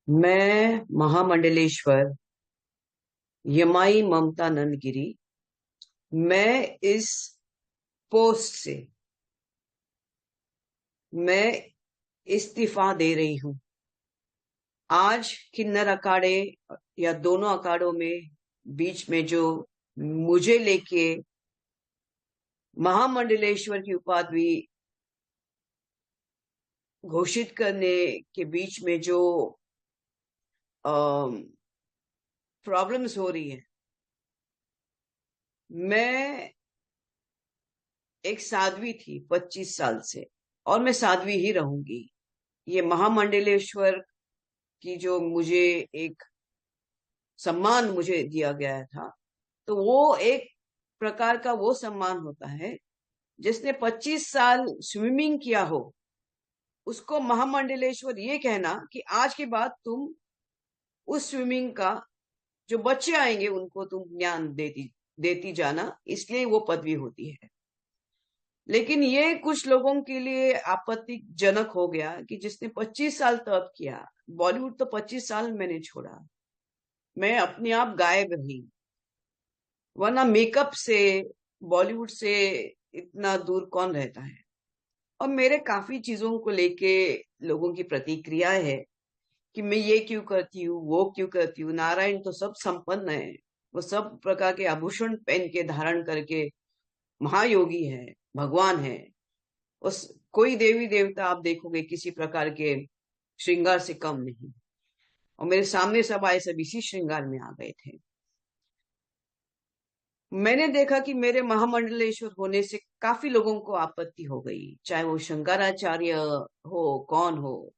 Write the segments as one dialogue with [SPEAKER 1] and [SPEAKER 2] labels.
[SPEAKER 1] मैं महामंडलेश्वर यमाई ममता नंदगिरी। मैं इस पोस्ट से मैं इस्तीफा दे रही हूं। आज किन्नर अखाड़े या दोनों अखाड़ों में बीच में जो मुझे लेके महामंडलेश्वर की उपाधि घोषित करने के बीच में जो प्रॉब्लम्स हो रही है। मैं एक साध्वी थी 25 साल से, और मैं साध्वी ही रहूंगी। ये महामंडलेश्वर की जो मुझे एक सम्मान मुझे दिया गया था, तो वो एक प्रकार का वो सम्मान होता है। जिसने 25 साल स्विमिंग किया हो, उसको महामंडलेश्वर ये कहना कि आज के बाद तुम उस स्विमिंग का जो बच्चे आएंगे उनको तुम ज्ञान देती देती जाना, इसलिए वो पदवी होती है। लेकिन ये कुछ लोगों के लिए आपत्तिजनक हो गया कि जिसने 25 साल तप किया। बॉलीवुड तो 25 साल मैंने छोड़ा, मैं अपने आप गायब रही, वरना मेकअप से बॉलीवुड से इतना दूर कौन रहता है। और मेरे काफी चीजों को लेके लोगों की प्रतिक्रिया है कि मैं ये क्यों करती हूँ, वो क्यों करती हूँ। नारायण तो सब संपन्न है, वो सब प्रकार के आभूषण पहन के धारण करके महायोगी है, भगवान है। उस कोई देवी देवता आप देखोगे किसी प्रकार के श्रृंगार से कम नहीं। और मेरे सामने सब आए, सब इसी श्रृंगार में आ गए थे। मैंने देखा कि मेरे महामंडलेश्वर होने से काफी लोगों को आपत्ति हो गई, चाहे वो शंकराचार्य हो, कौन हो।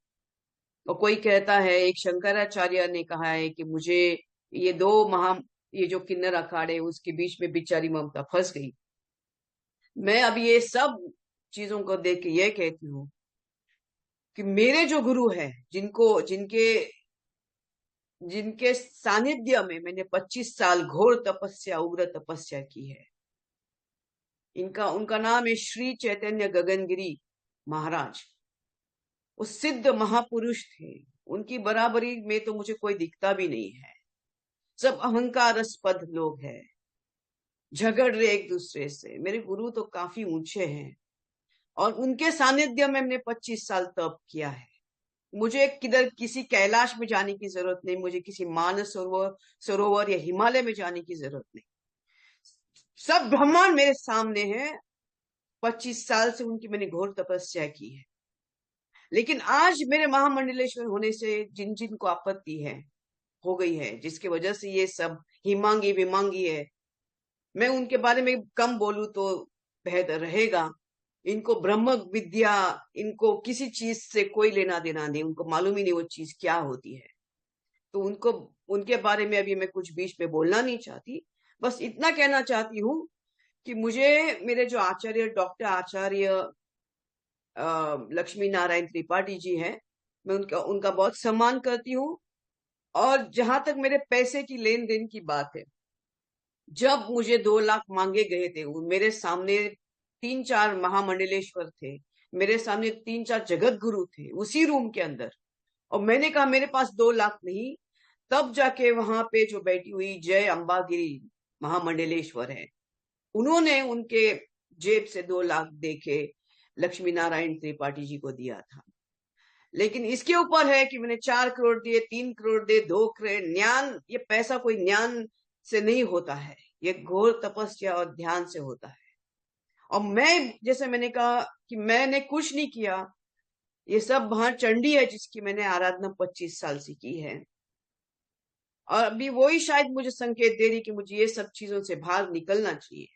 [SPEAKER 1] और कोई कहता है, एक शंकराचार्य ने कहा है कि मुझे ये दो महा ये जो किन्नर अखाड़े उसके बीच में बेचारी ममता फंस गई। मैं अब ये सब चीजों को देख के ये कहती हूँ कि मेरे जो गुरु है, जिनको जिनके जिनके सानिध्य में मैंने 25 साल घोर तपस्या, उग्र तपस्या की है, इनका उनका नाम है श्री चैतन्य गगनगिरी महाराज। वो सिद्ध महापुरुष थे, उनकी बराबरी में तो मुझे कोई दिखता भी नहीं है। सब अहंकारस्पद लोग हैं, झगड़ रहे एक दूसरे से। मेरे गुरु तो काफी ऊंचे हैं, और उनके सानिध्य में मैंने 25 साल तप किया है। मुझे किधर किसी कैलाश में जाने की जरूरत नहीं, मुझे किसी मानस सरोवर या हिमालय में जाने की जरूरत नहीं। सब ब्रह्मांड मेरे सामने है। 25 साल से उनकी मैंने घोर तपस्या की है। लेकिन आज मेरे महामंडलेश्वर होने से जिन जिन को आपत्ति है, हो गई है, जिसकी वजह से ये सब हिमांगी विमांगी है, मैं उनके बारे में कम बोलूं तो बेहतर रहेगा। इनको ब्रह्म विद्या, इनको किसी चीज से कोई लेना देना नहीं, उनको मालूम ही नहीं वो चीज क्या होती है। तो उनको उनके बारे में अभी मैं कुछ बीच में बोलना नहीं चाहती। बस इतना कहना चाहती हूँ कि मुझे मेरे जो आचार्य, डॉक्टर आचार्य लक्ष्मी नारायण त्रिपाठी जी हैं, मैं उनका उनका बहुत सम्मान करती हूँ। और जहां तक मेरे पैसे की लेन देन की बात है, जब मुझे 2 लाख मांगे गए थे, मेरे सामने 3-4 महामंडलेश्वर थे, मेरे सामने 3-4 जगत गुरु थे उसी रूम के अंदर। और मैंने कहा मेरे पास 2 लाख नहीं। तब जाके वहां पे जो बैठी हुई जय अंबागिरी महामंडलेश्वर है, उन्होंने उनके जेब से 2 लाख देके लक्ष्मी नारायण त्रिपाठी जी को दिया था। लेकिन इसके ऊपर है कि मैंने 4 करोड़ दिए, 3 करोड़ दिए, 2 करोड़। ज्ञान, ये पैसा कोई ज्ञान से नहीं होता है, ये घोर तपस्या और ध्यान से होता है। और मैं, जैसे मैंने कहा कि मैंने कुछ नहीं किया, ये सब वहां चंडी है जिसकी मैंने आराधना 25 साल से की है। और अभी वही शायद मुझे संकेत दे रही कि मुझे ये सब चीजों से बाहर निकलना चाहिए।